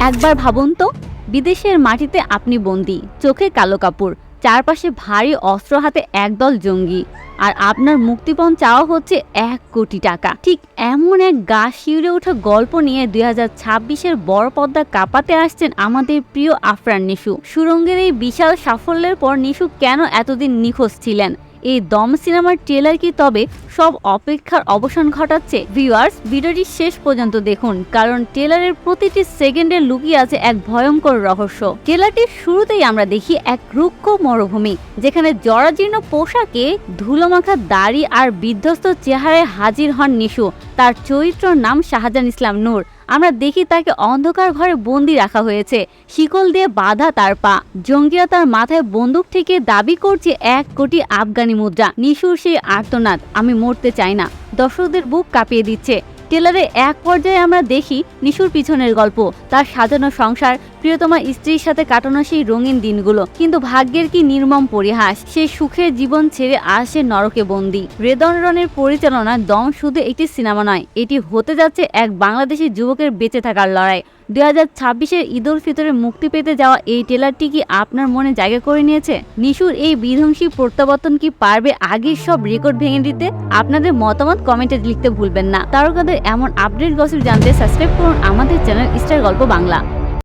একবার ভাবুন তো, বিদেশের মাটিতে আপনি বন্দী, চোখে কালো কাপড়, চারপাশে ভারী অস্ত্র হাতে একদল জঙ্গি, আর আপনার মুক্তিপণ চাওয়া হচ্ছে 1 কোটি টাকা। ঠিক এমন এক গা শিউরে ওঠা গল্প নিয়ে 2026-এর বড় পর্দা কাঁপাতে আসছেন আমাদের প্রিয় আফরান নিশু। সুরঙ্গের এই বিশাল সাফল্যের পর নিশু কেন এতদিন নিখোঁজ ছিলেন? এই দম সিনেমার ট্রেলার কি তবে সব অপেক্ষার অবসান ঘটাচ্ছে? ভিউয়ার্স, ভিডিওটি শেষ পর্যন্ত দেখুন, কারণ ট্রেলারের প্রতিটি সেকেন্ডে লুকিয়ে আছে এক ভয়ঙ্কর রহস্য। ট্রেলারটির শুরুতেই আমরা দেখি এক রুক্ষ মরুভূমি, যেখানে জরাজীর্ণ পোশাকে, ধুলোমাখা দাড়ি আর বিধ্বস্ত চেহারায় হাজির হন নিশু। তার চরিত্রর নাম শাহজাহান ইসলাম নূর। আমরা দেখি তাকে অন্ধকার ঘরে বন্দি রাখা হয়েছে, শিকল দিয়ে বাঁধা তার পা। জঙ্গিরা তার মাথায় বন্দুক থেকে দাবি করছে 1 কোটি আফগানি মুদ্রা। নিশুর সেই আর্তনাদ, আমি মরতে চাই না, দর্শকদের বুক কাঁপিয়ে দিচ্ছে। ট্রেলারে এক পর্যায়ে আমরা দেখি নিশুর পিছনের গল্প, তার সাজানো সংসার, প্রিয়তমা স্ত্রীর সাথে কাটানো সেই রঙিন দিনগুলো। কিন্তু ভাগ্যের কি নির্মম পরিহাস, সেই সুখের জীবন ছেড়ে আসে নরকে বন্দী। রেদন রনের পরিচালনায় দম শুধু একটি সিনেমা নয়, এটি হতে যাচ্ছে এক বাংলাদেশি যুবকের বেঁচে থাকার লড়াই। 2026-এর ঈদ উল ফিতরে মুক্তি পেতে যাওয়া এই ট্রেলারটি কি আপনার মনে জায়গা করে নিয়েছে? নিশুর এই বিধ্বংসী প্রত্যাবর্তন কি পারবে আগের সব রেকর্ড ভেঙে দিতে? আপনাদের মতামত কমেন্টে লিখতে ভুলবেন না। তারকাদের এমন আপডেট গসিপ জানতে সাবস্ক্রাইব করুন আমাদের চ্যানেল স্টার গল্প বাংলা।